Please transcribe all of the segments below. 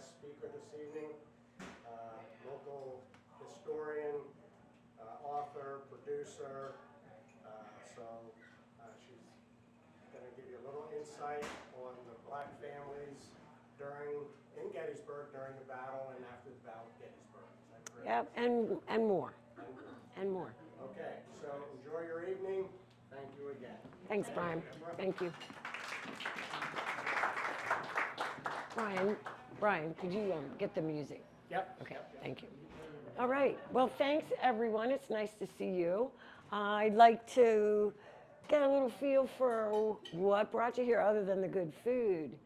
guest speaker this evening, local historian, author, producer. She's going to give you a little insight on the black families in Gettysburg during the battle and after the Battle of Gettysburg. Is that correct? Yep, and more. And more. Okay, so enjoy your evening. Thank you again. Thanks, Brian. Thank you. Brian, could you get the music? Yep. Okay, Yep. Thank you. All right, well, thanks, everyone. It's nice to see you. I'd like to get a little feel for what brought you here other than the good food.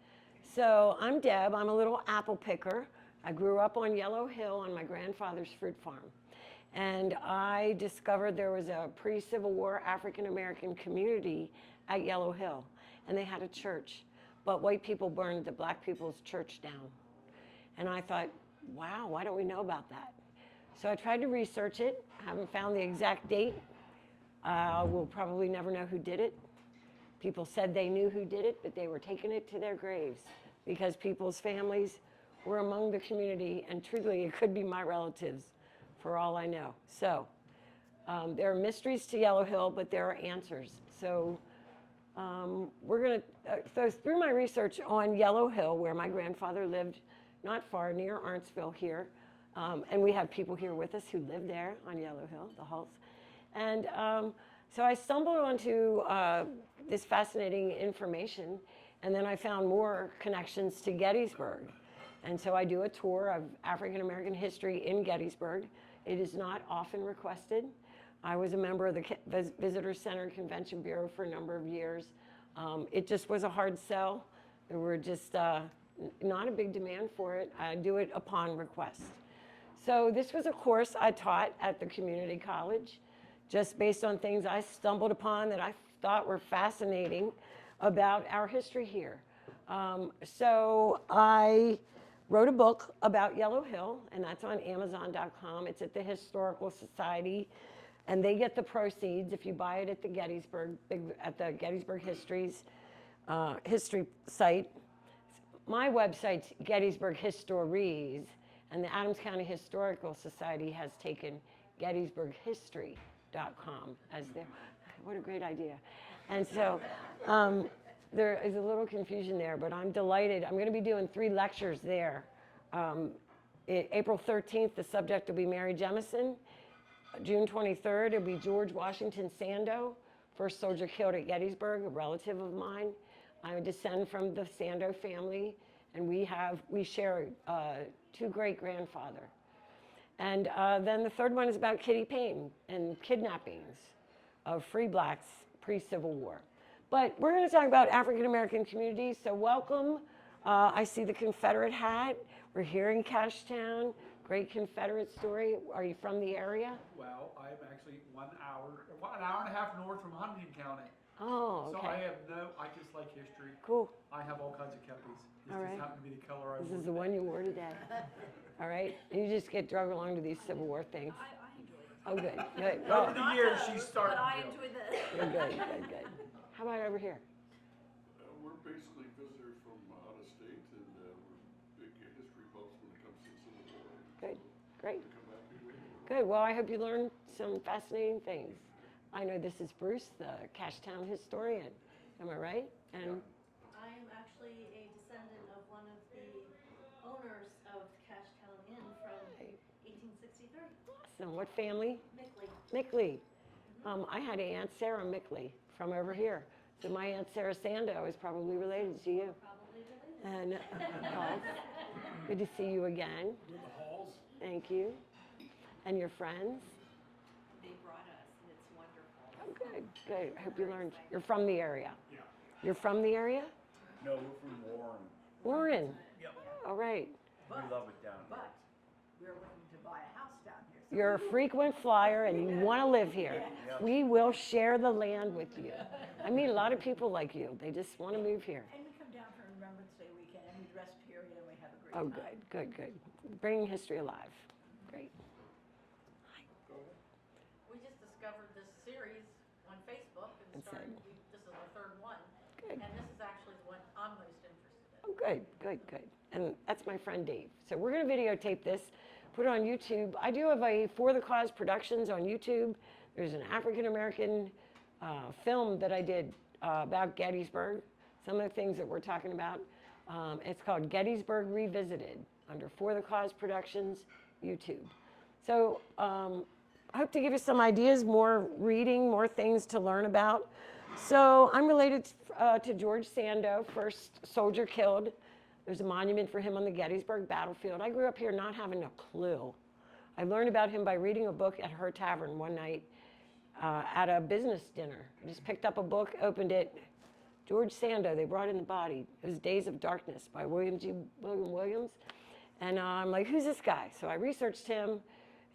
So I'm Deb. I'm a little apple picker. I grew up on Yellow Hill on my grandfather's fruit farm. And I discovered there was a pre-Civil War African-American community at Yellow Hill. And they had a church. But white people burned the black people's church down. And I thought, wow, why don't we know about that? So I tried to research it. Haven't found the exact date. We'll probably never know who did it. People said they knew who did it, but they were taking it to their graves because people's families were among the community, and truthfully, it could be my relatives for all I know. So there are mysteries to Yellow Hill, but there are answers. So so through my research on Yellow Hill, where my grandfather lived not far, near Arntsville here, and we have people here with us who live there on Yellow Hill, the Hulls. And so I stumbled onto this fascinating information, and then I found more connections to Gettysburg. And so I do a tour of African American history in Gettysburg. It is not often requested. I was a member of the Visitor Center Convention Bureau for a number of years. It just was a hard sell. There were just not a big demand for it. I do it upon request. So this was a course I taught at the community college, just based on things I stumbled upon that I thought were fascinating about our history here. So I wrote a book about Yellow Hill, and that's on Amazon.com. It's at the Historical Society, and they get the proceeds if you buy it at the Gettysburg history site. My website's Gettysburg Histories, and the Adams County Historical Society has taken GettysburgHistory.com as their. What a great idea. And so there is a little confusion there, but I'm delighted. I'm going to be doing 3 lectures there. April 13th, the subject will be Mary Jemison. June 23rd, it'll be George Washington Sando, first soldier killed at Gettysburg, a relative of mine. I descend from the Sando family, and we share 2 great-grandfather. And then the third one is about Kitty Payne and kidnappings of free blacks pre-Civil War. But we're going to talk about African-American communities, so welcome. I see the Confederate hat. We're here in Cashtown. Great Confederate story. Are you from the area? Well, I'm actually 1 hour and a half north from Huntington County. Oh, okay. So I just like history. Cool. I have all kinds of keppies. This All right. just happened to be the color I wore. This is the one you wore today. All right. And you just get drug along to these Civil War things. I enjoy it. Oh, good. Good. Over Well, the years, she's starting But I to. enjoy this. you're good. How about over here? We're basically visitors from out of state, and we're big history buffs when it comes to the Civil War. Good. Great. So come back here. Good. Well, I hope you learned some fascinating things. I know this is Bruce, the Cashtown historian. Am I right? And I'm actually a descendant of one of the owners of Cashtown Inn from 1863. awesome. What family? Mickley. Mickley. I had Aunt Sarah Mickley from over here. So my Aunt Sarah Sando is probably related to you. Probably related. And Paul, good to see you again. The halls. Thank you. And your friends? They brought us, and it's wonderful. Oh, good. I hope you learned. You're from the area. Yeah. You're from the area? No, we're from Warren. Warren. Yep. All right. We love it down here. But we're looking to buy a house down here. So You're a frequent flyer and you want to live here. Yeah. We will share the land with you. I meet a lot of people like you. They just want to move here. And we come down for Remembrance Day weekend, and we dress period, and we have a great Oh, time. good. Bringing history alive. Great. We just discovered this series on Facebook and And started, said- this is our 3rd one. Good. And this is actually the one I'm most interested in. Oh, Good, good, good. And that's my friend Dave. So we're going to videotape this, put it on YouTube. I do have a For the Cause Productions on YouTube. There's an African-American film that I did about Gettysburg, some of the things that we're talking about. It's called Gettysburg Revisited under For the Cause Productions, YouTube. So I hope to give you some ideas, more reading, more things to learn about. So I'm related to George Sando, first soldier killed. There's a monument for him on the Gettysburg battlefield. I grew up here not having a clue. I learned about him by reading a book at her tavern one night at a business dinner. I just picked up a book, opened it. George Sando, they brought in the body. It was Days of Darkness by William Williams. And I'm like, who's this guy? So I researched him,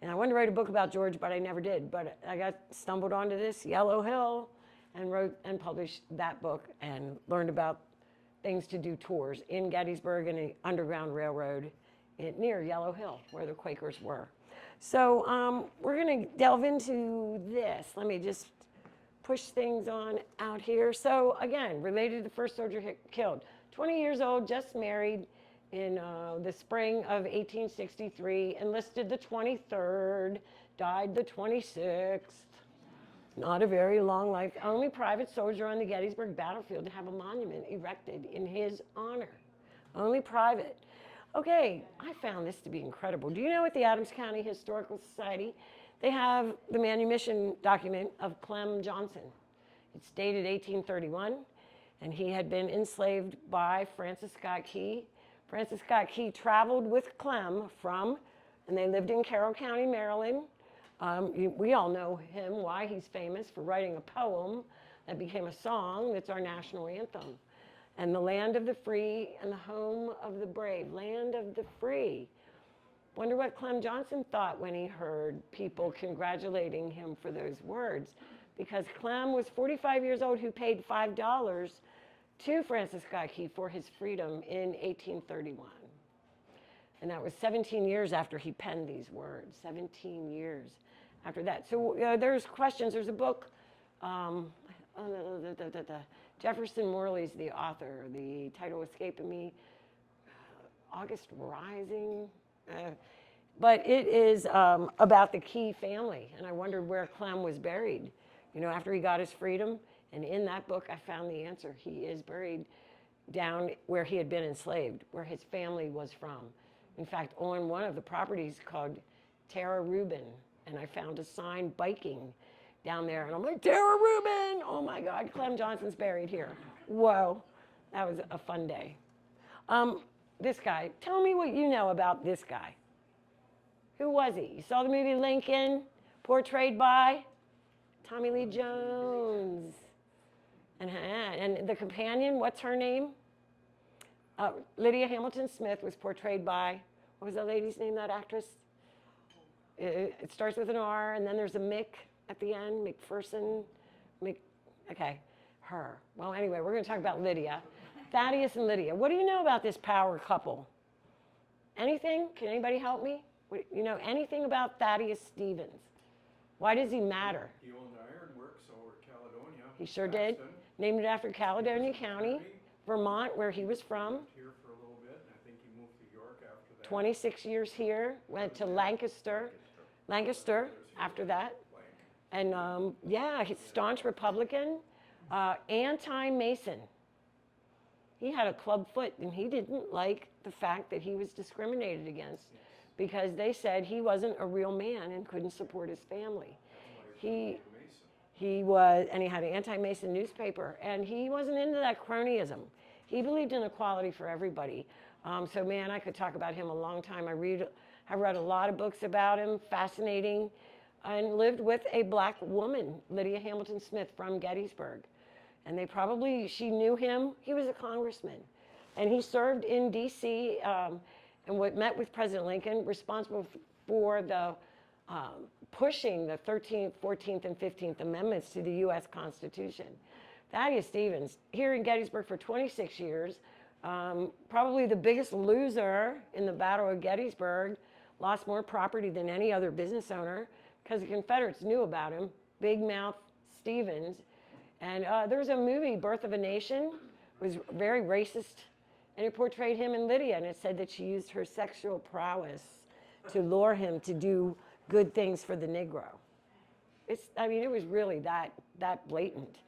and I wanted to write a book about George, but I never did. But I stumbled onto this, Yellow Hill, and wrote and published that book and learned about things to do tours in Gettysburg and the Underground Railroad near Yellow Hill, where the Quakers were. So we're going to delve into this. Let me just push things on out here. So again, related to the first soldier killed. 20 years old, just married in the spring of 1863, enlisted the 23rd, died the 26th. Not a very long life. Only private soldier on the Gettysburg battlefield to have a monument erected in his honor. Only private. Okay, I found this to be incredible. Do you know at the Adams County Historical Society, they have the manumission document of Clem Johnson. It's dated 1831, and he had been enslaved by Francis Scott Key. Francis Scott Key traveled with Clem and they lived in Carroll County, Maryland. We all know him, why he's famous for writing a poem that became a song that's our national anthem. And the land of the free and the home of the brave, land of the free. Wonder what Clem Johnson thought when he heard people congratulating him for those words. Because Clem was 45 years old who paid $5 to Francis Scott Key for his freedom in 1831. And that was 17 years after he penned these words, 17 years after that. So there's questions. There's a book, Jefferson Morley's the author. The title escaping me, August Rising. But it is about the Key family. And I wondered where Clem was buried, after he got his freedom. And in that book, I found the answer. He is buried down where he had been enslaved, where his family was from. In fact, on one of the properties called Tara Rubin, and I found a sign biking down there, and I'm like, Tara Rubin! Oh my God, Clem Johnson's buried here. Whoa, that was a fun day. This guy, tell me what you know about this guy. Who was he? You saw the movie Lincoln, portrayed by Tommy Lee Jones. And the companion, what's her name? Lydia Hamilton Smith was portrayed by, what was that lady's name, that actress? It starts with an R, and then there's a Mick at the end, McPherson, okay, her. Well, anyway, we're going to talk about Lydia. Thaddeus and Lydia. What do you know about this power couple? Anything? Can anybody help me? Anything about Thaddeus Stevens? Why does he matter? He owned ironworks over Caledonia. He sure did. Named it after Caledonia County, Vermont, where he was from. Here for a little bit, and I think he moved to York after that. 26 years here, went to Lancaster after that. And he's a staunch Republican, anti-Mason. He had a club foot, and he didn't like the fact that he was discriminated against because they said he wasn't a real man and couldn't support his family. He was, and he had an anti-Mason newspaper, and he wasn't into that cronyism. He believed in equality for everybody. So man, I could talk about him a long time. I read a lot of books about him, fascinating, and lived with a black woman, Lydia Hamilton Smith from Gettysburg. And she knew him. He was a congressman. And he served in D.C. And met with President Lincoln, responsible for the pushing the 13th, 14th, and 15th Amendments to the U.S. Constitution. Thaddeus Stevens, here in Gettysburg for 26 years, probably the biggest loser in the Battle of Gettysburg, lost more property than any other business owner because the Confederates knew about him, Big Mouth Stevens. And there was a movie, Birth of a Nation, was very racist And it portrayed him and Lydia, and it said that she used her sexual prowess to lure him to do good things for the Negro. I mean, it was really that blatant.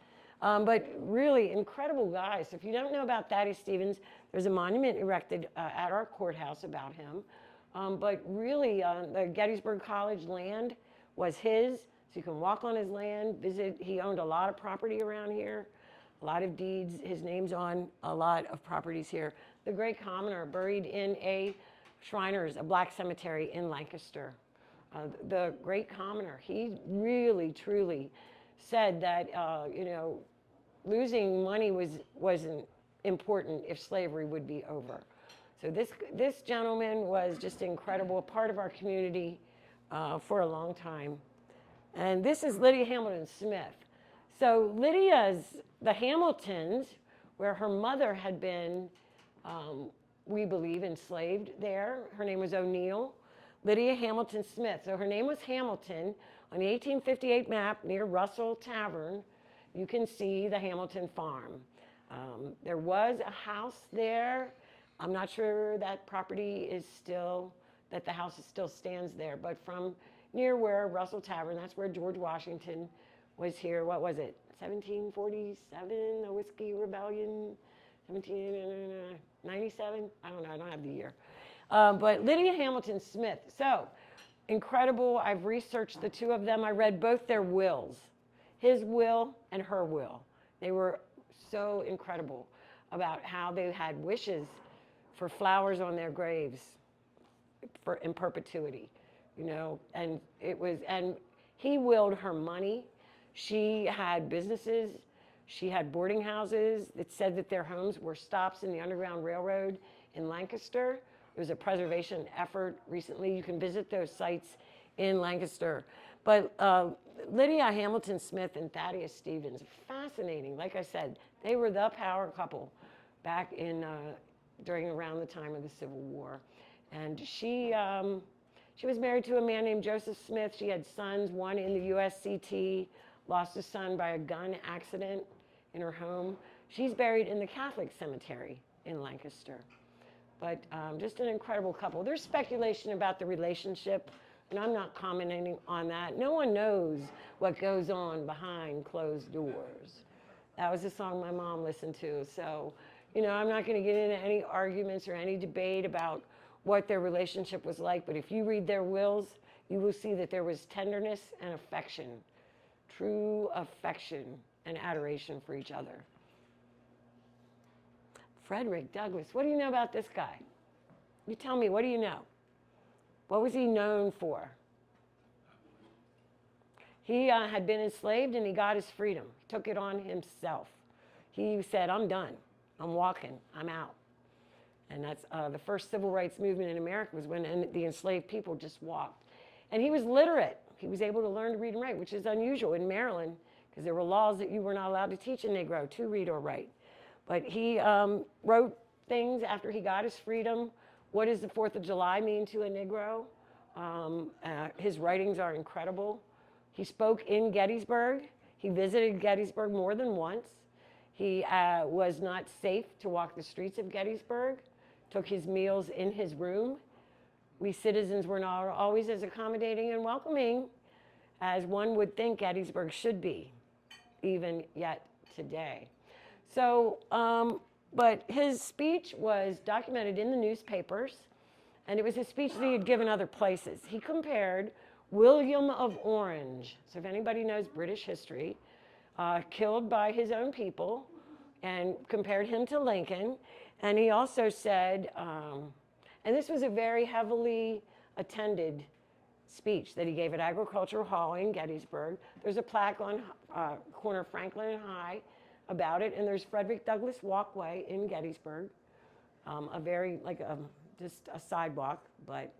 But really incredible guys. If you don't know about Thaddeus Stevens, there's a monument erected at our courthouse about him. But really, the Gettysburg College land was his, so you can walk on his land, visit. He owned a lot of property around here, a lot of deeds. His name's on a lot of properties here. The great commoner, buried in a Shriners, a black cemetery in Lancaster. The great commoner, he really, truly said that, losing money wasn't important if slavery would be over. So this gentleman was just incredible, a part of our community for a long time. And this is Lydia Hamilton Smith. So the Hamiltons, where her mother had been, we believe, enslaved there. Her name was O'Neill. Lydia Hamilton Smith. So her name was Hamilton. On the 1858 map near Russell Tavern, you can see the Hamilton farm. There was a house there. I'm not sure that property is still, that the house still stands there, but from near where Russell Tavern, that's where George Washington was here. What was it, 1747, the Whiskey Rebellion, 1797? I don't know, I don't have the year. But Lydia Hamilton Smith, so incredible. I've researched the two of them. I read both their wills, his will and her will. They were so incredible about how they had wishes for flowers on their graves in perpetuity, and he willed her money. She had businesses. She had boarding houses. It said that their homes were stops in the Underground Railroad in Lancaster. There was a preservation effort recently. You can visit those sites in Lancaster. But Lydia Hamilton Smith and Thaddeus Stevens, fascinating. Like I said, they were the power couple back in during around the time of the Civil War. And she was married to a man named Joseph Smith. She had sons, one in the USCT, lost a son by a gun accident in her home. She's buried in the Catholic cemetery in Lancaster. But just an incredible couple. There's speculation about the relationship, and I'm not commenting on that. No one knows what goes on behind closed doors. That was a song my mom listened to. So, I'm not going to get into any arguments or any debate about what their relationship was like. But if you read their wills, you will see that there was tenderness and affection, true affection and adoration for each other. Frederick Douglass. What do you know about this guy? You tell me, what do you know? What was he known for? He had been enslaved and he got his freedom. He took it on himself. He said, I'm done. I'm walking. I'm out. And that's the first civil rights movement in America was when the enslaved people just walked. And he was literate. He was able to learn to read and write, which is unusual in Maryland because there were laws that you were not allowed to teach a Negro to read or write. But he wrote things after he got his freedom. What does the 4th of July mean to a Negro? His writings are incredible. He spoke in Gettysburg. He visited Gettysburg more than once. He was not safe to walk the streets of Gettysburg, took his meals in his room. We citizens were not always as accommodating and welcoming as one would think Gettysburg should be, even yet today. So, but his speech was documented in the newspapers, and it was a speech that he had given other places. He compared William of Orange, so if anybody knows British history, killed by his own people, and compared him to Lincoln. And he also said, and this was a very heavily attended speech that he gave at Agricultural Hall in Gettysburg. There's a plaque on corner of Franklin and High about it, and there's Frederick Douglass Walkway in Gettysburg, just a sidewalk, but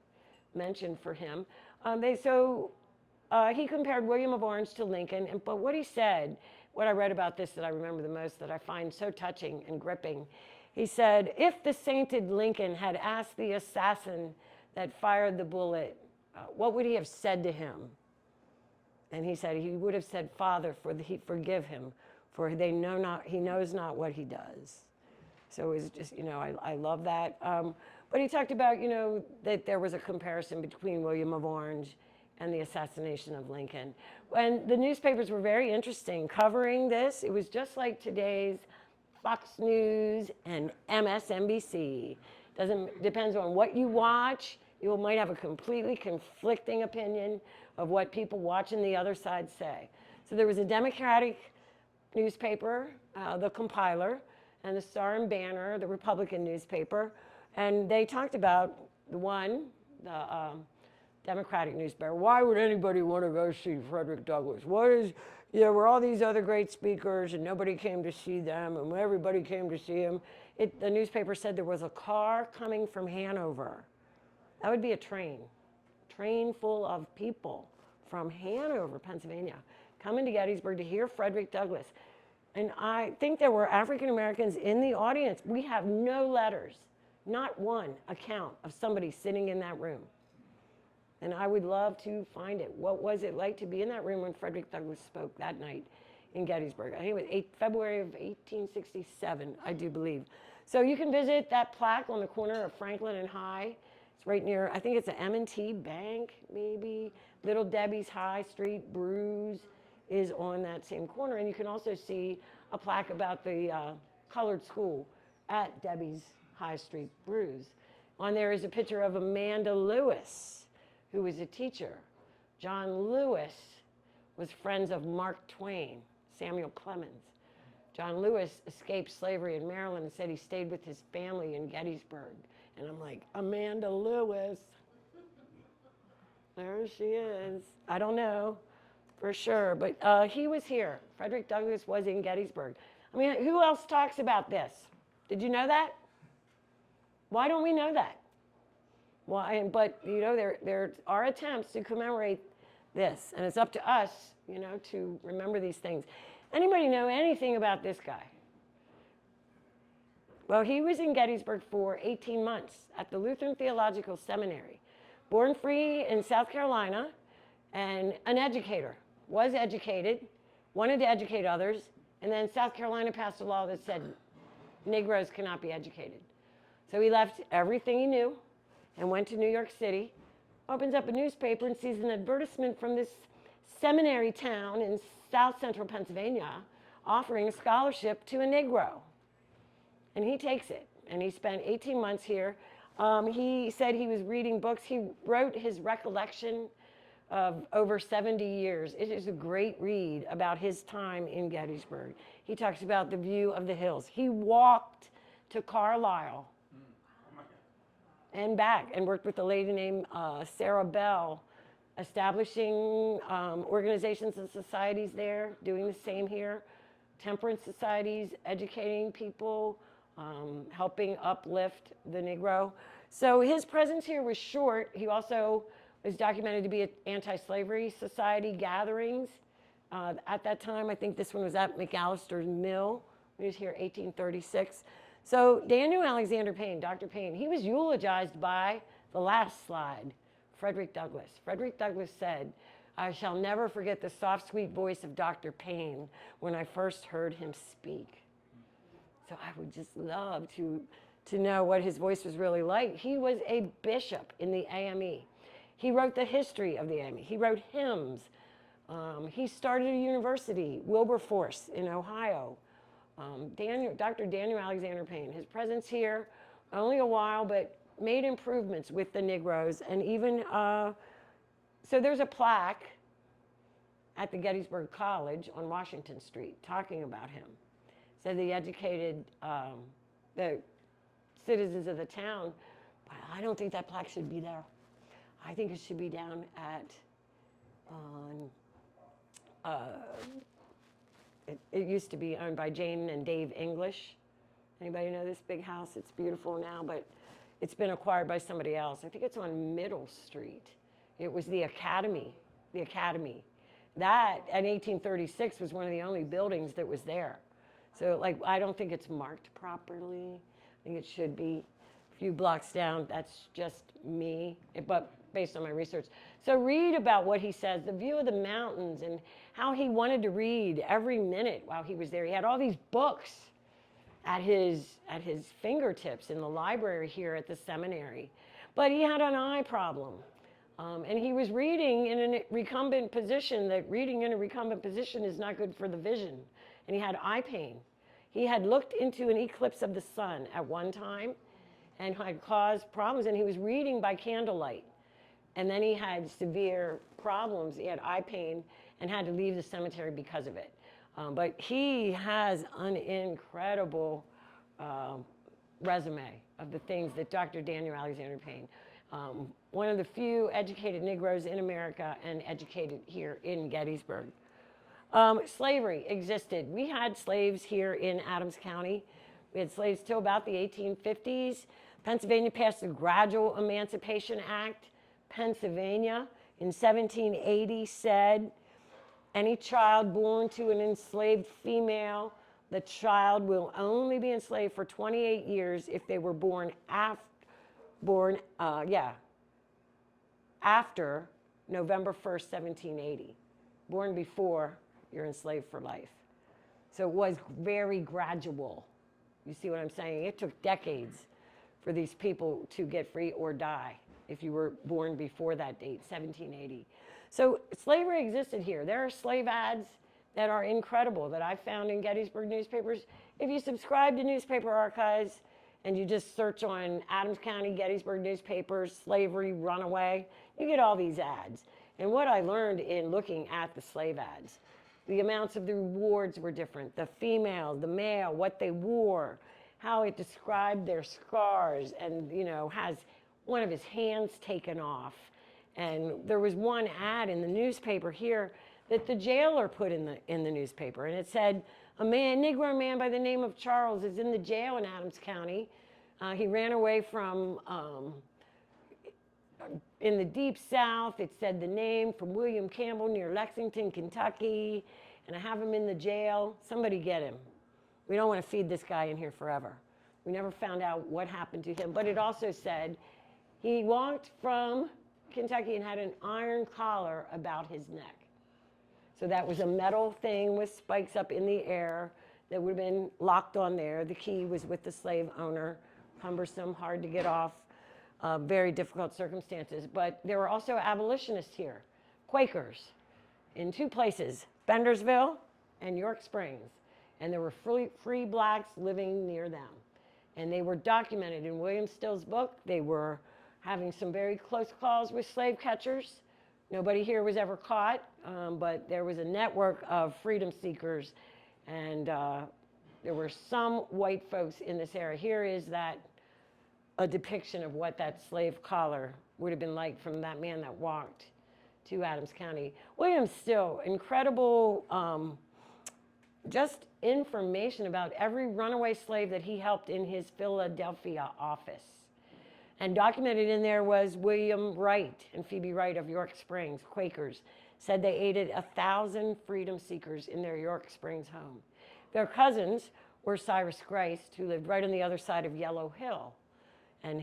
mentioned for him. He compared William of Orange to Lincoln, but what he said, what I read about this that I remember the most, that I find so touching and gripping, he said, if the sainted Lincoln had asked the assassin that fired the bullet, what would he have said to him? And he said, he would have said, Father, forgive him, for he knows not what he does. So it was just, I love that. But he talked about, that there was a comparison between William of Orange and the assassination of Lincoln. And the newspapers were very interesting covering this. It was just like today's Fox News and MSNBC. Depends on what you watch. You might have a completely conflicting opinion of what people watching the other side say. So there was a Democratic newspaper, the Compiler, and the Star and Banner, the Republican newspaper, and they talked about the Democratic newspaper. Why would anybody want to go see Frederick Douglass? Were all these other great speakers and nobody came to see them, and everybody came to see him. The newspaper said there was a car coming from Hanover. That would be a train full of people from Hanover, Pennsylvania, coming to Gettysburg to hear Frederick Douglass. And I think there were African Americans in the audience. We have no letters, not one account of somebody sitting in that room. And I would love to find it. What was it like to be in that room when Frederick Douglass spoke that night in Gettysburg? I think it was February of 1867, I do believe. So you can visit that plaque on the corner of Franklin and High. It's right near, I think it's an M&T Bank, maybe. Little Debbie's High Street Brews is on that same corner. And you can also see a plaque about the colored school at Debbie's High Street Brews. On there is a picture of Amanda Lewis, who was a teacher. John Lewis was friends of Mark Twain, Samuel Clemens. John Lewis escaped slavery in Maryland and said he stayed with his family in Gettysburg. And I'm like, Amanda Lewis. There she is. I don't know for sure, but he was here. Frederick Douglass was in Gettysburg. I mean, who else talks about this? Did you know that? Why don't we know that? Why? But there are attempts to commemorate this, and it's up to us, to remember these things. Anybody know anything about this guy? Well, he was in Gettysburg for 18 months at the Lutheran Theological Seminary. Born free in South Carolina, and an educator. Was educated, wanted to educate others, and then South Carolina passed a law that said Negroes cannot be educated. So he left everything he knew and went to New York City, opens up a newspaper and sees an advertisement from this seminary town in South Central Pennsylvania offering a scholarship to a Negro. And he takes it, and he spent 18 months here. He said he was reading books. He wrote his recollection of over 70 years. It is a great read about his time in Gettysburg. He talks about the view of the hills. He walked to Carlisle and back and worked with a lady named Sarah Bell, establishing organizations and societies there, doing the same here, temperance societies, educating people, helping uplift the Negro. So his presence here was short. He also was documented to be at anti-slavery society gatherings. At that time, I think this one was at McAllister's Mill. He was here 1836. So Daniel Alexander Payne, Dr. Payne, he was eulogized by the last slide, Frederick Douglass. Frederick Douglass said, "I shall never forget the soft, sweet voice of Dr. Payne when I first heard him speak." So I would just love to know what his voice was really like. He was a bishop in the AME. He wrote the history of the AME. He wrote hymns. He started a university, Wilberforce in Ohio. Dr. Daniel Alexander Payne, his presence here, only a while, but made improvements with the Negroes. And even, so there's a plaque at the Gettysburg College on Washington Street talking about him. Said the educated, the citizens of the town, but I don't think that plaque should be there. I think it should be down at, it used to be owned by Jane and Dave English. Anybody know this big house? It's beautiful now, but it's been acquired by somebody else. I think it's on Middle Street. It was the Academy. That, in 1836, was one of the only buildings that was there. So, I don't think it's marked properly. I think it should be a few blocks down. That's just me, but based on my research. So read about what he says, the view of the mountains, and how he wanted to read every minute while he was there. He had all these books. at his fingertips in the library here at the seminary. But he had an eye problem. And he was reading in a recumbent position, that reading in a recumbent position is not good for the vision. And he had eye pain. He had looked into an eclipse of the sun at one time and had caused problems, and he was reading by candlelight. And then he had severe problems. He had eye pain and had to leave the cemetery because of it. But he has an incredible resume of the things that Dr. Daniel Alexander Payne, one of the few educated Negroes in America and educated here in Gettysburg. Slavery existed. We had slaves here in Adams County. We had slaves till about the 1850s. Pennsylvania passed the Gradual Emancipation Act. Pennsylvania in 1780 said, any child born to an enslaved female, the child will only be enslaved for 28 years if they were born after November 1st, 1780. Born before, you're enslaved for life. So it was very gradual. You see what I'm saying? It took decades for these people to get free or die if you were born before that date, 1780. So slavery existed here. There are slave ads that are incredible that I found in Gettysburg newspapers. If you subscribe to Newspaper Archives and you just search on Adams County, Gettysburg newspapers, slavery, runaway, you get all these ads. And what I learned in looking at the slave ads, the amounts of the rewards were different. The female, the male, what they wore, how it described their scars, and has one of his hands taken off. And there was one ad in the newspaper here that the jailer put in the newspaper, and it said, Negro man by the name of Charles is in the jail in Adams County. He ran away from in the deep south. It said the name from William Campbell near Lexington, Kentucky, and I have him in the jail. Somebody get him. We don't want to feed this guy in here forever. We never found out what happened to him, but it also said he walked from Kentucky and had an iron collar about his neck. So that was a metal thing with spikes up in the air that would have been locked on there. The key was with the slave owner. Cumbersome, hard to get off, very difficult circumstances. But there were also abolitionists here, Quakers, in two places, Bendersville and York Springs. And there were free blacks living near them. And they were documented in William Still's book. They were having some very close calls with slave catchers. Nobody here was ever caught, but there was a network of freedom seekers, and there were some white folks in this area. Here is a depiction of what that slave collar would have been like from that man that walked to Adams County. William Still, incredible just information about every runaway slave that he helped in his Philadelphia office. And documented in there was William Wright and Phoebe Wright of York Springs, Quakers, said they aided 1,000 freedom seekers in their York Springs home. Their cousins were Cyrus Christ, who lived right on the other side of Yellow Hill. And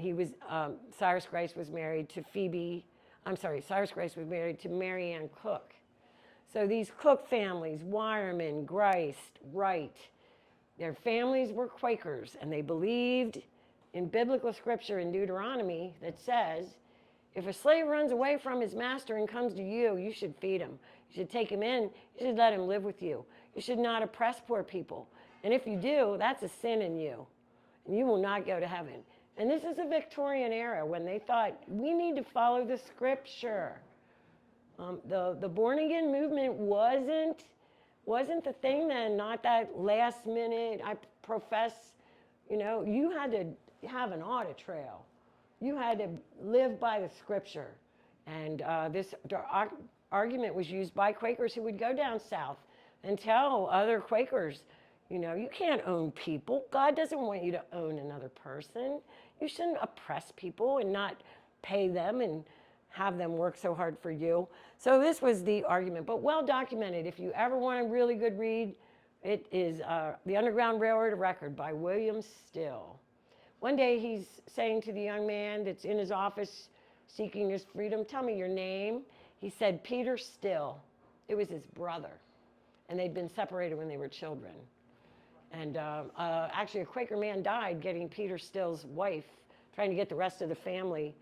Cyrus Christ was married to Cyrus Christ was married to Mary Ann Cook. So these Cook families, Wireman, Christ, Wright, their families were Quakers, and they believed in biblical scripture in Deuteronomy that says, if a slave runs away from his master and comes to you, you should feed him. You should take him in. You should let him live with you. You should not oppress poor people. And if you do, that's a sin in you, and you will not go to heaven. And this is a Victorian era when they thought, we need to follow the scripture. The born-again movement wasn't the thing then, not that last minute, I profess, you had to have an audit trail. You had to live by the scripture. And this argument was used by Quakers who would go down south and tell other Quakers, you can't own people. God doesn't want you to own another person. You shouldn't oppress people and not pay them and have them work so hard for you. So this was the argument, but well documented. If you ever want a really good read, it is The Underground Railroad Record by William Still. One day he's saying to the young man that's in his office seeking his freedom, tell me your name. He said, Peter Still. It was his brother. And they'd been separated when they were children. And actually, a Quaker man died getting Peter Still's wife, trying to get the rest of the family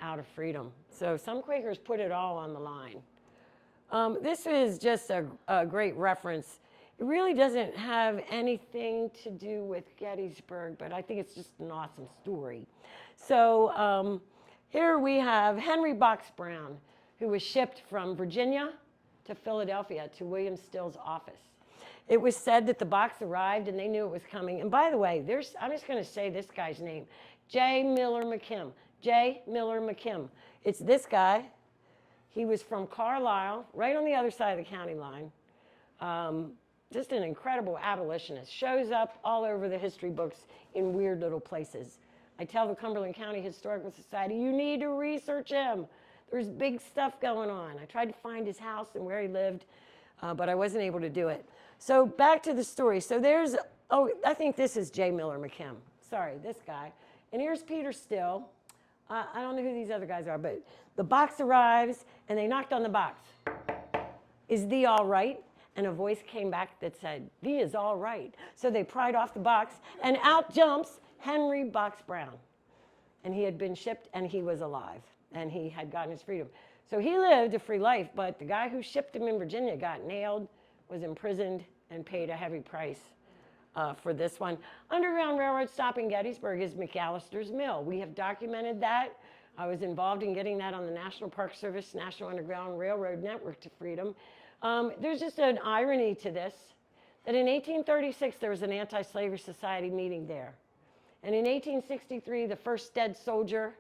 out of freedom. So some Quakers put it all on the line. This is just a great reference. It really doesn't have anything to do with Gettysburg, but I think it's just an awesome story. So here we have Henry Box Brown, who was shipped from Virginia to Philadelphia to William Still's office. It was said that the box arrived and they knew it was coming. And by the way, I'm just going to say this guy's name, J. Miller McKim. J. Miller McKim. It's this guy. He was from Carlisle, right on the other side of the county line. Just an incredible abolitionist. Shows up all over the history books in weird little places. I tell the Cumberland County Historical Society, you need to research him. There's big stuff going on. I tried to find his house and where he lived, but I wasn't able to do it. So back to the story. So I think this is J. Miller McKim. Sorry, this guy. And here's Peter Still. I don't know who these other guys are, but the box arrives and they knocked on the box. Is thee all right? And a voice came back that said, thee is all right. So they pried off the box and out jumps Henry Box Brown. And he had been shipped and he was alive and he had gotten his freedom. So he lived a free life, but the guy who shipped him in Virginia got nailed, was imprisoned, and paid a heavy price for this one. Underground Railroad stop in Gettysburg is McAllister's Mill. We have documented that. I was involved in getting that on the National Park Service, National Underground Railroad Network to Freedom. There's just an irony to this, that in 1836 there was an anti-slavery society meeting there. And in 1863, the first dead soldier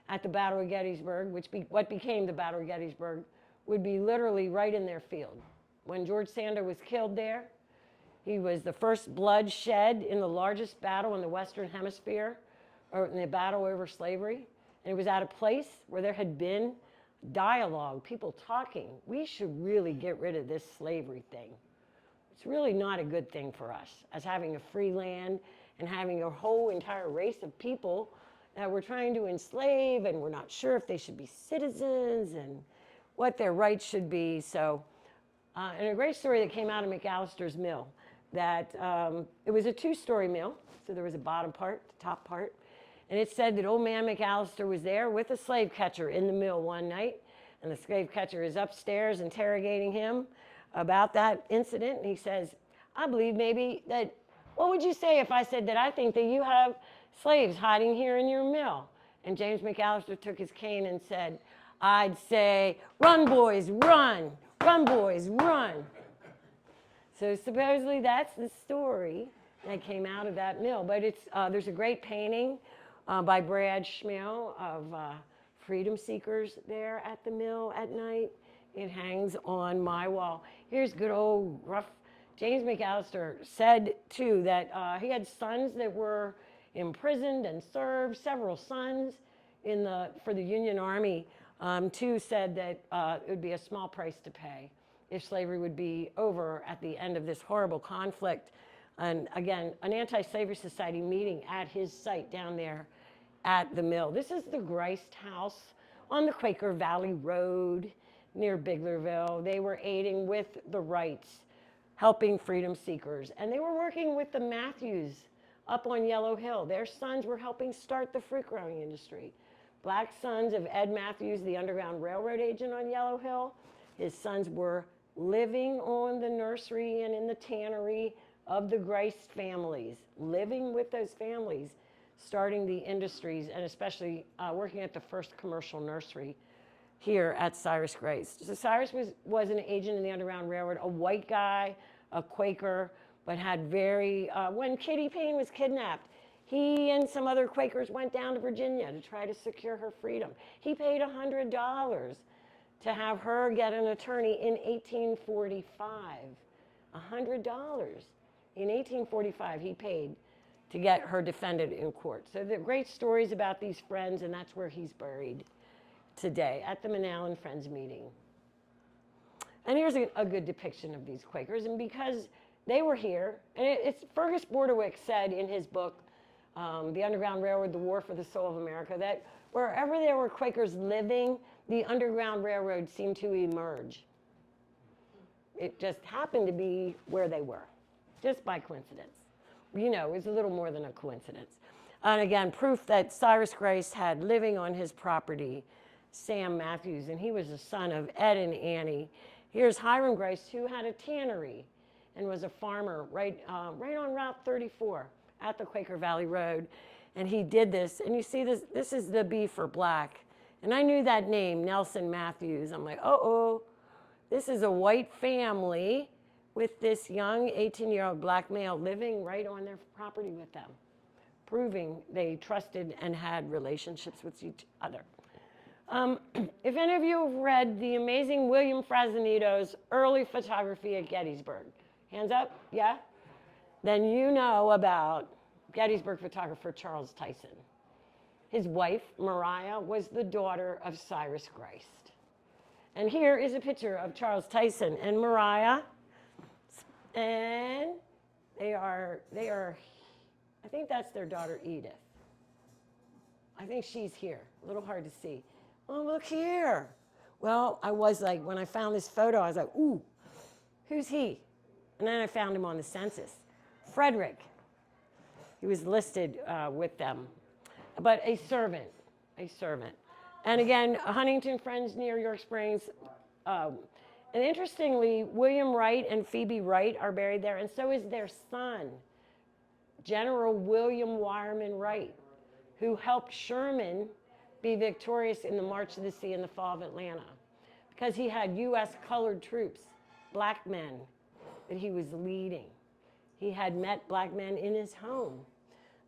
at the Battle of Gettysburg, what became the Battle of Gettysburg, would be literally right in their field. When George Sanders was killed there, he was the first blood shed in the largest battle in the Western Hemisphere, or in the battle over slavery. And it was at a place where there had been dialogue, people talking. We should really get rid of this slavery thing. It's really not a good thing for us as having a free land and having a whole entire race of people that we're trying to enslave, and we're not sure if they should be citizens and what their rights should be. So, and a great story that came out of McAllister's Mill, that it was a two-story mill, so there was a bottom part, the top part, and it said that old man McAllister was there with a slave catcher in the mill one night, and the slave catcher is upstairs interrogating him about that incident, and he says, I believe maybe that, what would you say if I said that I think that you have slaves hiding here in your mill? And James McAllister took his cane and said, I'd say, run boys, run, boys, run. So supposedly that's the story that came out of that mill. But there's a great painting by Brad Schmiel of freedom seekers there at the mill at night. It hangs on my wall. Here's good old rough. James McAllister said too that he had sons that were imprisoned and served, several sons for the Union Army. Too said that it would be a small price to pay if slavery would be over at the end of this horrible conflict. And again, an anti-slavery society meeting at his site down there at the mill. This is the Grist House on the Quaker Valley Road near Biglerville. They were aiding with the rights, helping freedom seekers. And they were working with the Matthews up on Yellow Hill. Their sons were helping start the fruit growing industry. Black sons of Ed Matthews, the Underground Railroad agent on Yellow Hill. His sons were living on the nursery and in the tannery of the Grist families, living with those families, starting the industries, and especially working at the first commercial nursery here at Cyrus Grist. So Cyrus was an agent in the Underground Railroad, a white guy, a Quaker, but had when Kitty Payne was kidnapped, he and some other Quakers went down to Virginia to try to secure her freedom. He paid $100 to have her get an attorney in 1845. $100. In 1845, he paid to get her defended in court. So there are great stories about these friends, and that's where he's buried today, at the Manal and Friends meeting. And here's a good depiction of these Quakers, and because they were here, and Fergus Bordewick said in his book, The Underground Railroad, The War for the Soul of America, that wherever there were Quakers living, the Underground Railroad seemed to emerge. It just happened to be where they were, just by coincidence. you know, it was a little more than a coincidence. And again, proof that Cyrus Grace had living on his property Sam Matthews, and he was the son of Ed and Annie. Here's Hiram Grace, who had a tannery and was a farmer right on Route 34 at the Quaker Valley Road. And he did this, and you see this is the B for black. And I knew that name, Nelson Matthews. I'm like, uh-oh, this is a white family with this young 18-year-old black male living right on their property with them, proving they trusted and had relationships with each other. If any of you have read the amazing William Frazanito's early photography at Gettysburg, hands up, yeah? Then you know about Gettysburg photographer Charles Tyson. His wife, Mariah, was the daughter of Cyrus Grace. And here is a picture of Charles Tyson and Mariah. And they are, I think that's their daughter Edith. I think she's here, a little hard to see. Oh, look here. Well, I was like, when I found this photo, I was like, ooh, who's he? And then I found him on the census. Frederick. He was listed with them. But a servant. And again, Huntington Friends near York Springs. And interestingly, William Wright and Phoebe Wright are buried there, and so is their son, General William Wireman Wright, who helped Sherman be victorious in the March to the Sea in the fall of Atlanta, because he had U.S. colored troops, black men, that he was leading. He had met black men in his home.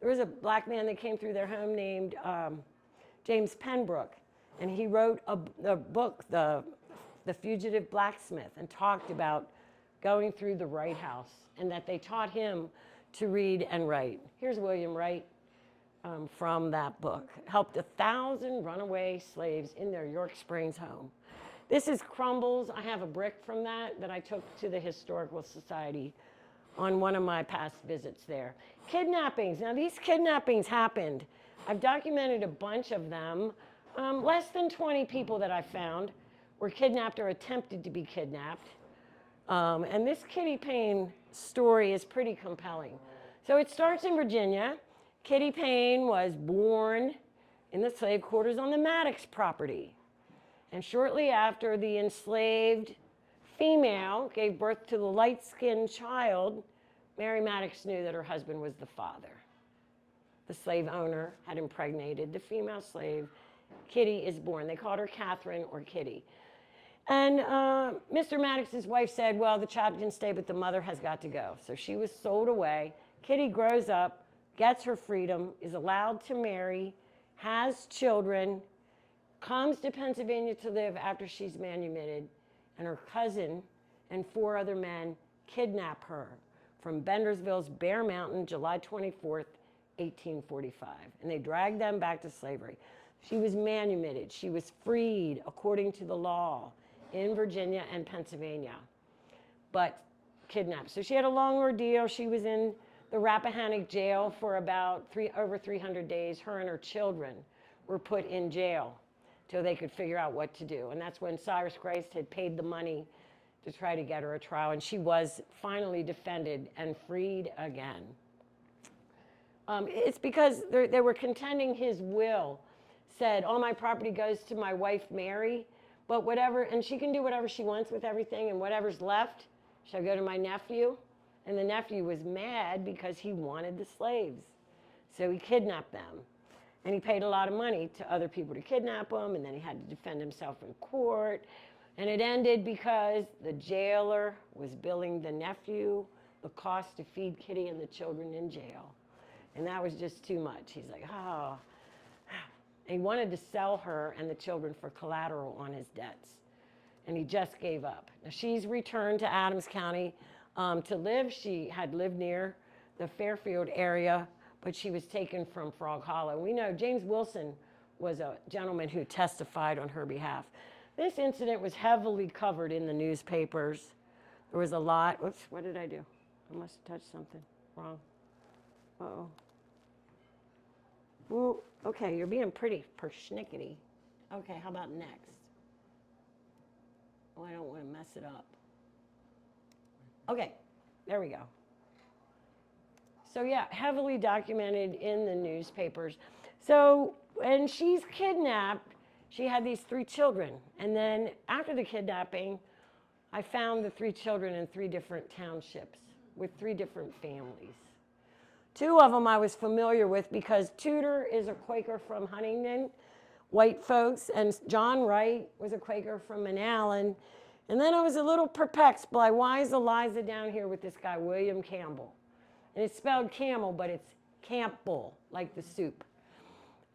There was a black man that came through their home named James Penbrook, and he wrote a book, The Fugitive Blacksmith, and talked about going through the Wright House, and that they taught him to read and write. Here's William Wright from that book. Helped 1,000 runaway slaves in their York Springs home. This is crumbles. I have a brick from that I took to the Historical Society on one of my past visits there. Kidnappings. Now, these kidnappings happened. I've documented a bunch of them. Less than 20 people that I found were kidnapped or attempted to be kidnapped. And this Kitty Payne story is pretty compelling. So it starts in Virginia. Kitty Payne was born in the slave quarters on the Maddox property. And shortly after, the enslaved female gave birth to the light-skinned child, Mary Maddox knew that her husband was the father. The slave owner had impregnated the female slave. Kitty is born. They called her Catherine or Kitty. And Mr. Maddox's wife said, well, the child can stay, but the mother has got to go. So she was sold away. Kitty grows up, gets her freedom, is allowed to marry, has children, comes to Pennsylvania to live after she's manumitted, and her cousin and 4 other men kidnap her from Bendersville's Bear Mountain, July 24th, 1845. And they drag them back to slavery. She was manumitted. She was freed according to the law in Virginia and Pennsylvania, but kidnapped. So she had a long ordeal. She was in the Rappahannock jail for about over 300 days. Her and her children were put in jail till they could figure out what to do. And that's when Cyrus Grace had paid the money to try to get her a trial. And she was finally defended and freed again. It's because they were contending his will said, all my property goes to my wife, Mary, but whatever, and she can do whatever she wants with everything, and whatever's left shall go to my nephew. And the nephew was mad because he wanted the slaves. So he kidnapped them. And he paid a lot of money to other people to kidnap them, and then he had to defend himself in court. And it ended because the jailer was billing the nephew the cost to feed Kitty and the children in jail. And that was just too much. He's like, oh. And he wanted to sell her and the children for collateral on his debts. And he just gave up. Now, she's returned to Adams County to live. She had lived near the Fairfield area, but she was taken from Frog Hollow. We know James Wilson was a gentleman who testified on her behalf. This incident was heavily covered in the newspapers. There was a lot. Oops, what did I do? I must have touched something wrong. Uh-oh. Ooh, okay, you're being pretty persnickety. Okay, how about next? Oh, I don't want to mess it up. Okay, there we go. So yeah, heavily documented in the newspapers. So when she's kidnapped, she had these 3 children. And then after the kidnapping, I found the 3 children in 3 different townships with 3 different families. 2 of them I was familiar with because Tudor is a Quaker from Huntingdon, white folks, and John Wright was a Quaker from Manalapan. And then I was a little perplexed by why is Eliza down here with this guy, William Campbell? And it's spelled camel, but it's Campbell, like the soup.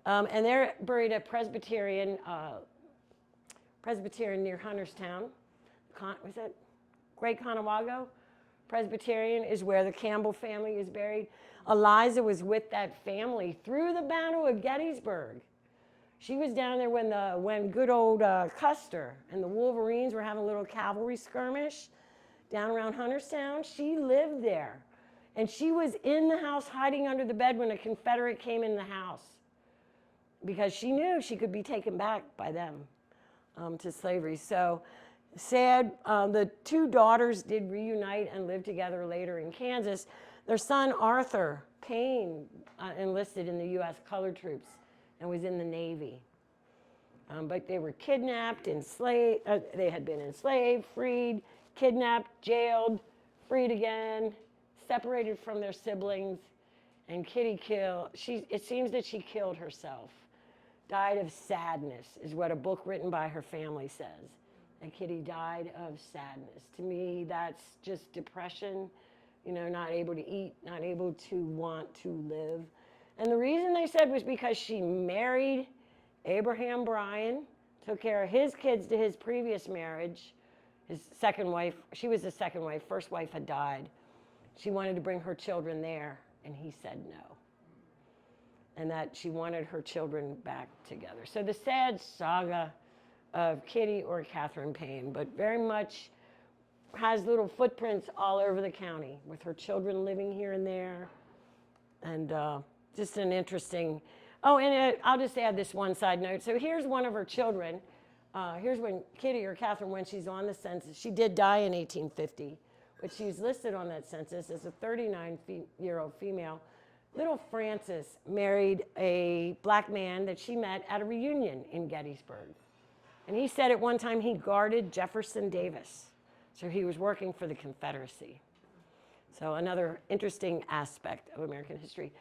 And they're buried at Presbyterian near Hunterstown. Was that Great Conewago? Presbyterian is where the Campbell family is buried. Eliza was with that family through the Battle of Gettysburg. She was down there when good old Custer and the Wolverines were having a little cavalry skirmish down around Hunterstown. She lived there. And she was in the house hiding under the bed when a Confederate came in the house because she knew she could be taken back by them to slavery. So sad. The 2 daughters did reunite and live together later in Kansas. Their son, Arthur Payne, enlisted in the U.S. Colored Troops and was in the Navy. But they were kidnapped, enslaved. They had been enslaved, freed, kidnapped, jailed, freed again, separated from their siblings, and Kitty it seems that she killed herself. Died of sadness is what a book written by her family says. And Kitty died of sadness. To me, that's just depression, not able to eat, not able to want to live. And the reason they said was because she married Abraham Bryan, took care of his kids to his previous marriage. His second wife, she was his second wife, first wife had died. She wanted to bring her children there, and he said no. And that she wanted her children back together. So the sad saga of Kitty or Catherine Payne, but very much has little footprints all over the county with her children living here and there. And just an interesting, and I'll just add this one side note. So here's one of her children. Here's when Kitty or Catherine, when she's on the census. She did die in 1850, but she's listed on that census as a 39-year-old female. Little Frances married a black man that she met at a reunion in Gettysburg. And he said at one time he guarded Jefferson Davis. So he was working for the Confederacy. So another interesting aspect of American history.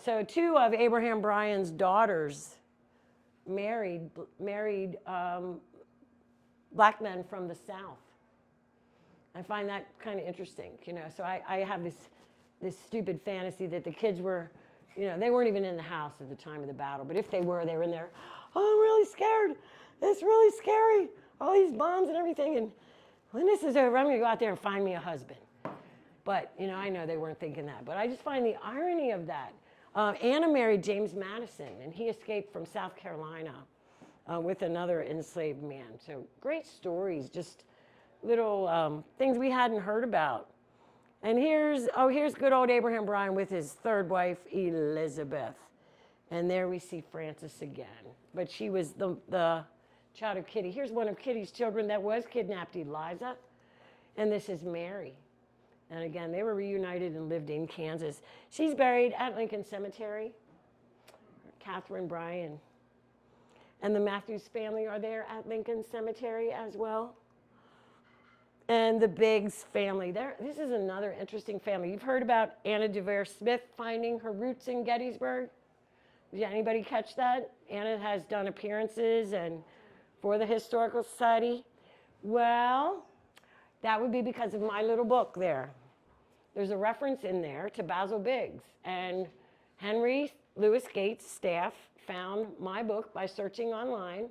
So 2 of Abraham Bryan's daughters married black men from the South. I find that kind of interesting, So I have this stupid fantasy that the kids were, they weren't even in the house at the time of the battle. But if they were in there. Oh, I'm really scared. It's really scary. All these bombs and everything. And when this is over, I'm going to go out there and find me a husband. But, I know they weren't thinking that. But I just find the irony of that. Anna married James Madison, and he escaped from South Carolina with another enslaved man. So great stories, just little things we hadn't heard about. And here's good old Abraham Bryan with his 3rd wife, Elizabeth. And there we see Frances again. But she was the child of Kitty. Here's one of Kitty's children that was kidnapped, Eliza. And this is Mary. And again, they were reunited and lived in Kansas. She's buried at Lincoln Cemetery. Catherine Bryan. And the Matthews family are there at Lincoln Cemetery as well. And the Biggs family. This is another interesting family. You've heard about Anna DeVere Smith finding her roots in Gettysburg. Did anybody catch that? Anna has done appearances and for the Historical Society. Well, that would be because of my little book there. There's a reference in there to Basil Biggs. And Henry Louis Gates' staff found my book by searching online.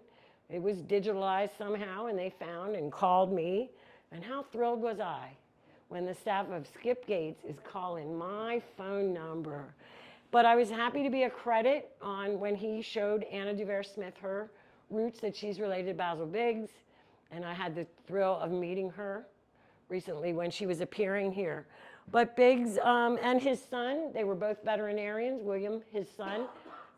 It was digitalized somehow, and they found and called me. And how thrilled was I when the staff of Skip Gates is calling my phone number. But I was happy to be a credit on when he showed Anna DeVere Smith her roots, that she's related to Basil Biggs. And I had the thrill of meeting her recently when she was appearing here. But Biggs and his son, they were both veterinarians, William, his son,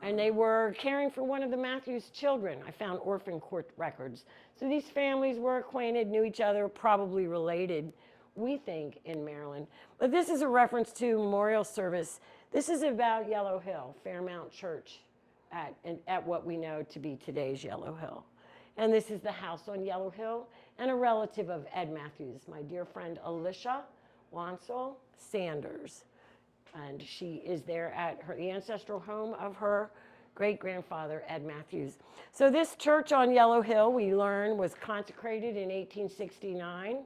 and they were caring for one of the Matthews children. I found orphan court records. So these families were acquainted, knew each other, probably related we think, in Maryland. But this is a reference to memorial service. This is about Yellow Hill, Fairmount Church, at what we know to be today's Yellow Hill. And this is the house on Yellow Hill, and a relative of Ed Matthews, my dear friend Alicia Wansel Sanders. And she is there at the ancestral home of her great-grandfather, Ed Matthews. So this church on Yellow Hill, we learn, was consecrated in 1869,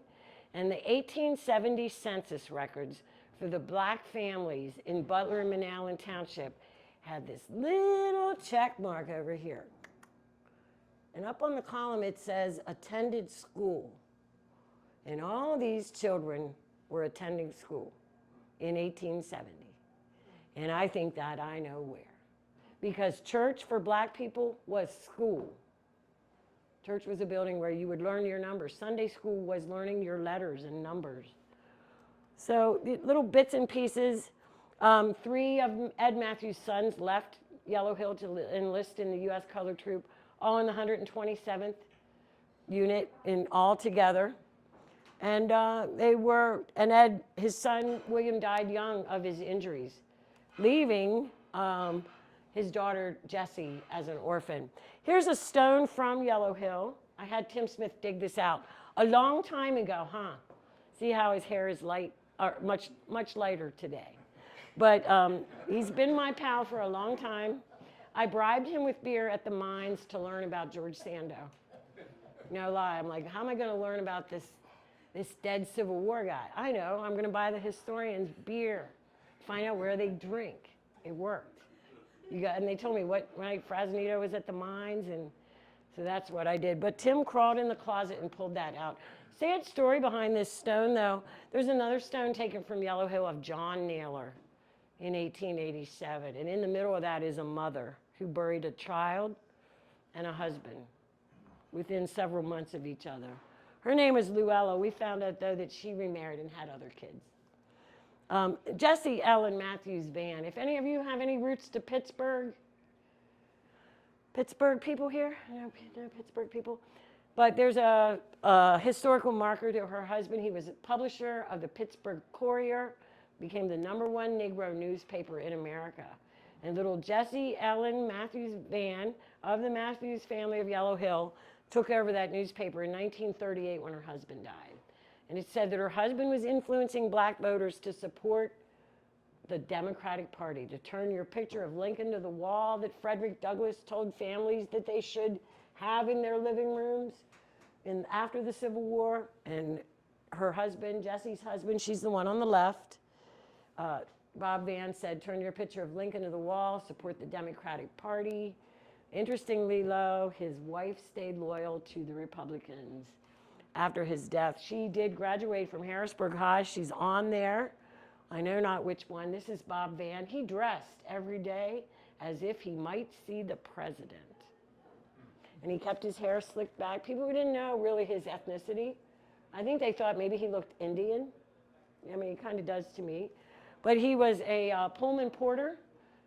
and the 1870 census records for the black families in Butler and Manalapan Township had this little check mark over here. And up on the column it says, attended school. And all these children were attending school in 1870. And I think that I know where. Because church for black people was school. Church was a building where you would learn your numbers. Sunday school was learning your letters and numbers. So little bits and pieces. 3 of Ed Matthews' sons left Yellow Hill to enlist in the U.S. Colored Troop, all in the 127th unit in all together. And Ed, his son, William, died young of his injuries, leaving his daughter, Jessie, as an orphan. Here's a stone from Yellow Hill. I had Tim Smith dig this out a long time ago, huh? See how his hair is light, or much, much lighter today. But he's been my pal for a long time. I bribed him with beer at the mines to learn about George Sando. No lie, I'm like, how am I gonna learn about this dead Civil War guy? I know, I'm gonna buy the historians beer, find out where they drink. It worked. And they told me when Frasnito was at the mines, and so that's what I did. But Tim crawled in the closet and pulled that out. Sad story behind this stone, though. There's another stone taken from Yellow Hill of John Naylor in 1887. And in the middle of that is a mother who buried a child and a husband within several months of each other. Her name was Luella. We found out, though, that she remarried and had other kids. Jessie Ellen Matthews Van. If any of you have any roots to Pittsburgh? Pittsburgh people here? No Pittsburgh people? But there's a historical marker to her husband. He was a publisher of the Pittsburgh Courier, became the #1 Negro newspaper in America. And little Jessie Ellen Matthews Van of the Matthews family of Yellow Hill took over that newspaper in 1938 when her husband died. And it said that her husband was influencing black voters to support the Democratic Party, to turn your picture of Lincoln to the wall that Frederick Douglass told families that they should have in their living rooms after the Civil War. And her husband, Jessie's husband, she's the one on the left, Bob Van said, turn your picture of Lincoln to the wall, support the Democratic Party. Interestingly, though, his wife stayed loyal to the Republicans after his death. She did graduate from Harrisburg High. She's on there. I know not which one. This is Bob Van. He dressed every day as if he might see the president. And he kept his hair slicked back. People didn't know really his ethnicity. I think they thought maybe he looked Indian. I mean, he kind of does to me. But he was a Pullman porter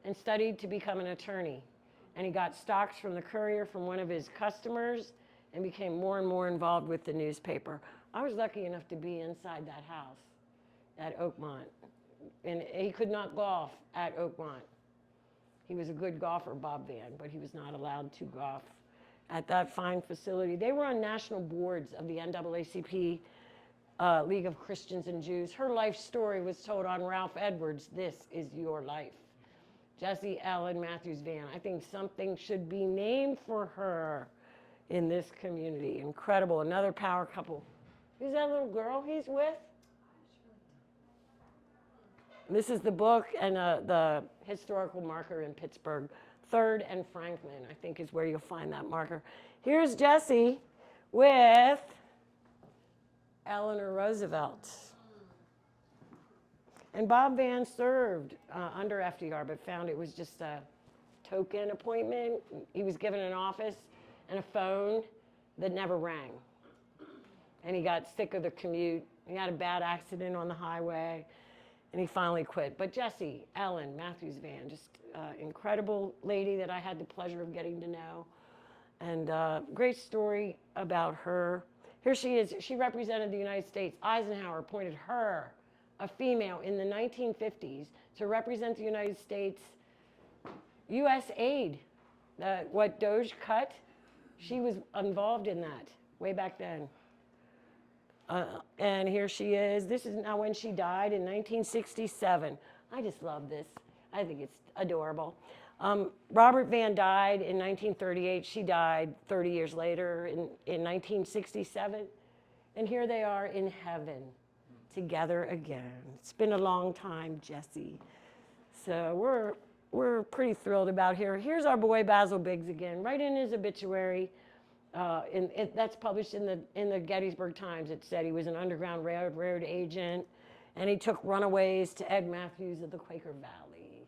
and studied to become an attorney. And he got stocks from the Courier from one of his customers and became more and more involved with the newspaper. I was lucky enough to be inside that house at Oakmont. And he could not golf at Oakmont. He was a good golfer, Bob Van, but he was not allowed to golf at that fine facility. They were on national boards of the NAACP, League of Christians and Jews. Her life story was told on Ralph Edwards' This Is Your Life. Jessie Ellen Matthews Van. I think something should be named for her in this community. Incredible. Another power couple. Who's that little girl he's with? This is the book and the historical marker in Pittsburgh. 3rd and Franklin, I think, is where you'll find that marker. Here's Jessie with Eleanor Roosevelt. And Bob Van served under FDR, but found it was just a token appointment. He was given an office and a phone that never rang. And he got sick of the commute. He had a bad accident on the highway, and he finally quit. But Jessie Ellen Matthews Van, just incredible lady that I had the pleasure of getting to know. And great story about her. Here she is. She represented the United States. Eisenhower appointed her, a female, in the 1950s to represent the United States U.S. aid. What Doge cut, she was involved in that way back then. And here she is. This is now when she died in 1967. I just love this. I think it's adorable. Robert Van died in 1938. She died 30 years later in 1967. And here they are in heaven together again. It's been a long time, Jesse. So we're pretty thrilled about here. Here's our boy Basil Biggs again, right in his obituary. That's published in the Gettysburg Times. It said he was an Underground Railroad agent, and he took runaways to Ed Matthews of the Quaker Valley.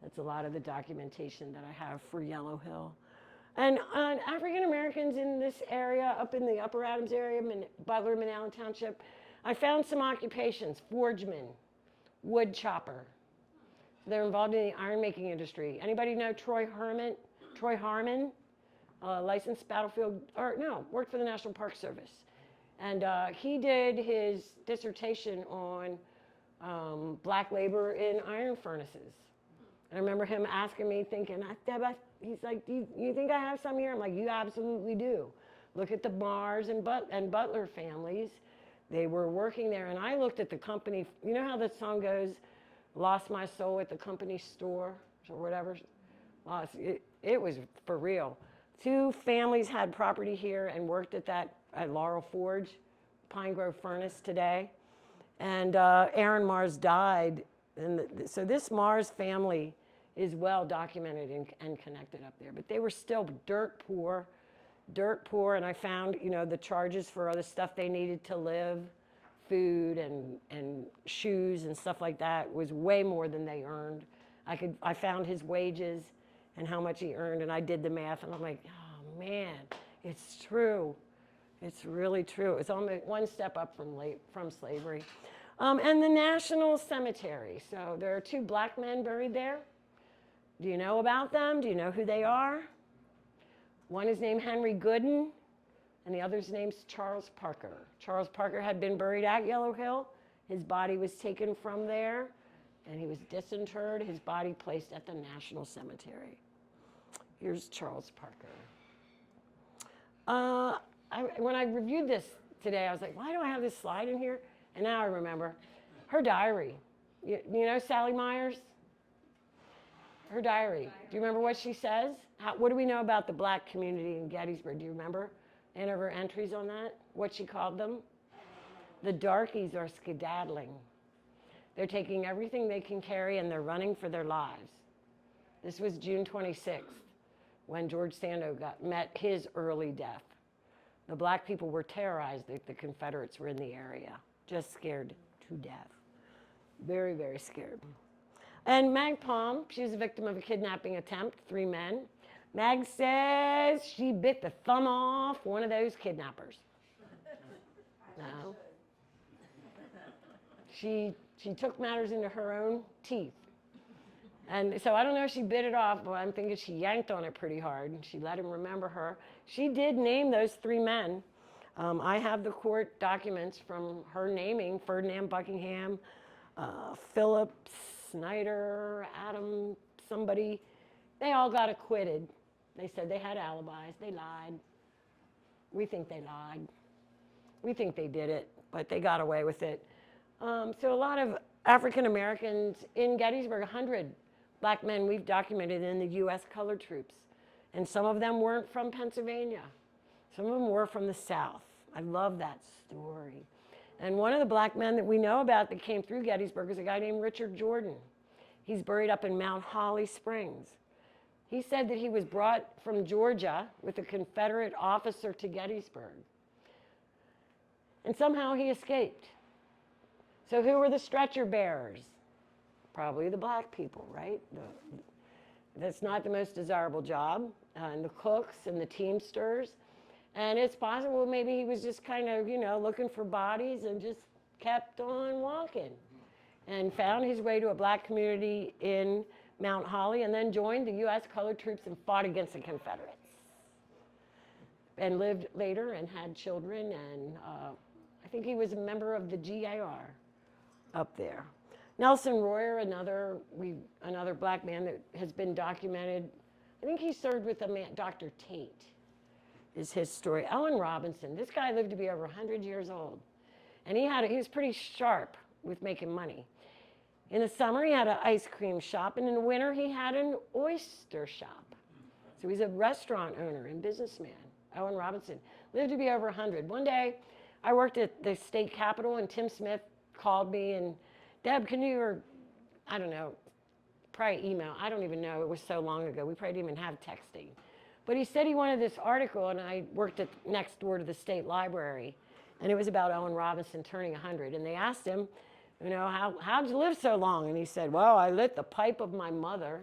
That's a lot of the documentation that I have for Yellow Hill. And African Americans in this area, up in the Upper Adams area, Butler, Manalapan Township, I found some occupations: forgeman, wood chopper. They're involved in the iron making industry. Anybody know Troy Harmon? Licensed battlefield, worked for the National Park Service. And he did his dissertation on black labor in iron furnaces. And I remember him asking me, thinking, he's like, do you think I have some here? I'm like, you absolutely do. Look at the Mars and Butler families. They were working there. And I looked at the company. You know how the song goes, lost my soul at the company store or whatever? It was for real. 2 families had property here and worked at Laurel Forge, Pine Grove Furnace today. And Aaron Mars died. And so this Mars family is well documented and connected up there. But they were still dirt poor. And I found, the charges for other stuff they needed to live, food and shoes and stuff like that, was way more than they earned. I found his wages and how much he earned, and I did the math, and I'm like, oh man, it's true. It's really true. It's only one step up from slavery. And the National Cemetery. So there are 2 black men buried there. Do you know about them? Do you know who they are? One is named Henry Gooden, and the other's name's Charles Parker. Charles Parker had been buried at Yellow Hill. His body was taken from there, and he was disinterred. His body placed at the National Cemetery. Here's Charles Parker. When I reviewed this today, I was like, why do I have this slide in here? And now I remember. Her diary. You know Sally Myers? Her diary. Do you remember what she says? What do we know about the black community in Gettysburg? Do you remember any of her entries on that? What she called them? The darkies are skedaddling. They're taking everything they can carry and they're running for their lives. This was June 26th, when George Sando met his early death. The black people were terrorized that the Confederates were in the area, just scared to death. Very, very scared. And Mag Palm, she was a victim of a kidnapping attempt, 3 men. Mag says she bit the thumb off one of those kidnappers. No. She took matters into her own teeth. And so I don't know if she bit it off, but I'm thinking she yanked on it pretty hard. And she let him remember her. She did name those 3 men. I have the court documents from her naming Ferdinand Buckingham, Philip Snyder, Adam, somebody. They all got acquitted. They said they had alibis. They lied. We think they lied. We think they did it, but they got away with it. So a lot of African Americans in Gettysburg, 100 black men we've documented in the U.S. colored troops. And some of them weren't from Pennsylvania. Some of them were from the South. I love that story. And one of the black men that we know about that came through Gettysburg is a guy named Richard Jordan. He's buried up in Mount Holly Springs. He said that he was brought from Georgia with a Confederate officer to Gettysburg. And somehow he escaped. So who were the stretcher bearers? Probably the black people, right? That's not the most desirable job. And the cooks and the teamsters. And it's possible maybe he was just kind of, looking for bodies and just kept on walking. And found his way to a black community in Mount Holly and then joined the U.S. colored troops and fought against the Confederates. and lived later and had children, and I think he was a member of the GAR up there. Nelson Royer, another black man that has been documented. I think he served with a man, Dr. Tate, is his story. Ellen Robinson, this guy lived to be over 100 years old. And he was pretty sharp with making money. In the summer, he had an ice cream shop, and in the winter, he had an oyster shop. So he's a restaurant owner and businessman. Ellen Robinson lived to be over 100. One day, I worked at the state capitol, and Tim Smith called me, and Deb, can you, or I don't know, probably email. I don't even know. It was so long ago. We probably didn't even have texting. But he said he wanted this article, and I worked next door to the state library, and it was about Ellen Robinson turning 100. And they asked him, you know, how'd you live so long? And he said, well, I lit the pipe of my mother.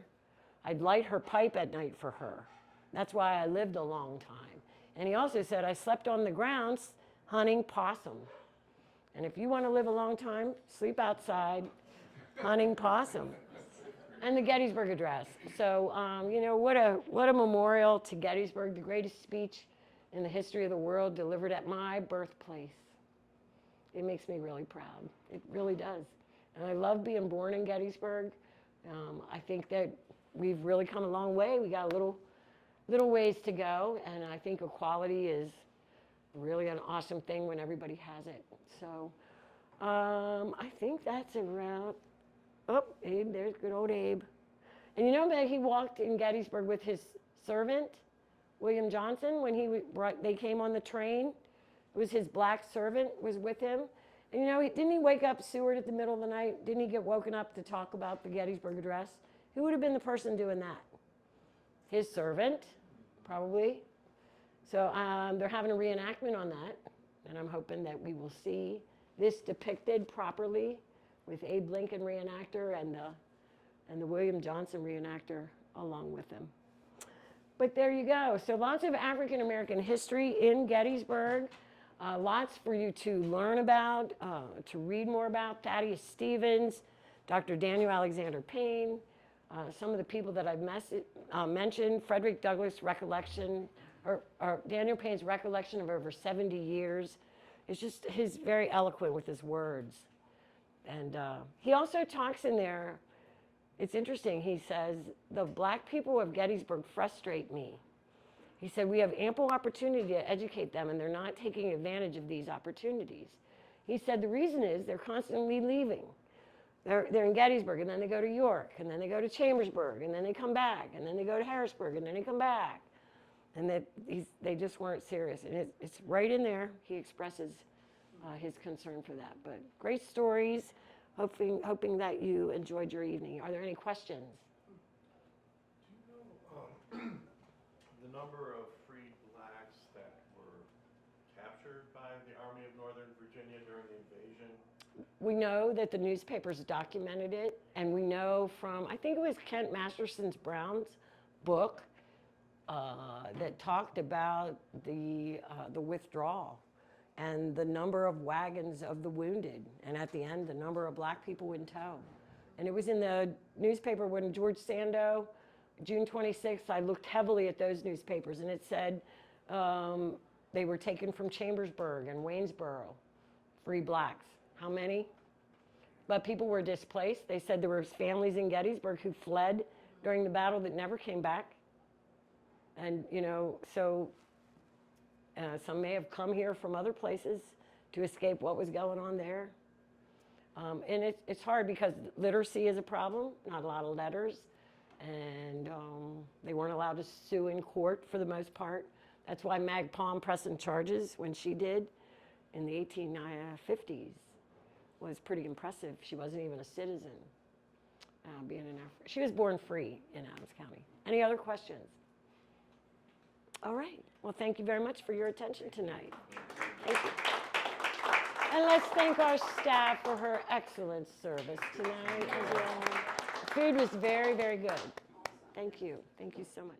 I'd light her pipe at night for her. That's why I lived a long time. And he also said, I slept on the grounds hunting possum. And if you want to live a long time, sleep outside hunting possum. And the Gettysburg Address. So, you know, what a memorial to Gettysburg, the greatest speech in the history of the world delivered at my birthplace. It makes me really proud. It really does. And I love being born in Gettysburg. I think that we've really come a long way. We got a little ways to go, and I think equality is really an awesome thing when everybody has it. So I think that's around. Oh, Abe, there's good old Abe. And you know that he walked in Gettysburg with his servant, William Johnson, when they came on the train. It was his black servant was with him. And you know, didn't he wake up Seward at the middle of the night? Didn't he get woken up to talk about the Gettysburg Address? Who would have been the person doing that? His servant, probably. So they're having a reenactment on that. And I'm hoping that we will see this depicted properly with Abe Lincoln reenactor and the William Johnson reenactor along with him. But there you go. So lots of African American history in Gettysburg. Lots for you to learn about, to read more about. Thaddeus Stevens, Dr. Daniel Alexander Payne, some of the people that I've mentioned, Frederick Douglass' recollection, or Daniel Payne's recollection of over 70 years. He's very eloquent with his words. And he also talks in there, it's interesting, he says, the black people of Gettysburg frustrate me. He said, we have ample opportunity to educate them, and they're not taking advantage of these opportunities. He said the reason is they're constantly leaving. They're in Gettysburg, and then they go to York, and then they go to Chambersburg, and then they come back, and then they go to Harrisburg, and then they come back. And they just weren't serious. And it's right in there. He expresses his concern for that. But great stories, hoping that you enjoyed your evening. Are there any questions? Do you know the number of freed blacks that were captured by the Army of Northern Virginia during the invasion? We know that the newspapers documented it, and we know from, I think it was Kent Masterson's Brown's book that talked about the withdrawal and the number of wagons of the wounded, and at the end, the number of black people in tow. And it was in the newspaper when George Sando, June 26th, I looked heavily at those newspapers, and it said they were taken from Chambersburg and Waynesboro, free blacks. How many? But people were displaced. They said there were families in Gettysburg who fled during the battle that never came back. And, you know, so some may have come here from other places to escape what was going on there. And it's hard because literacy is a problem, not a lot of letters. And they weren't allowed to sue in court for the most part. That's why Mag Palm pressing charges when she did in the 1850s was pretty impressive. She wasn't even a citizen being an African. She was born free in Adams County. Any other questions? All right. Well, thank you very much for your attention tonight. Thank you. And let's thank our staff for her excellent service tonight as well. The food was very, very good. Thank you. Thank you so much.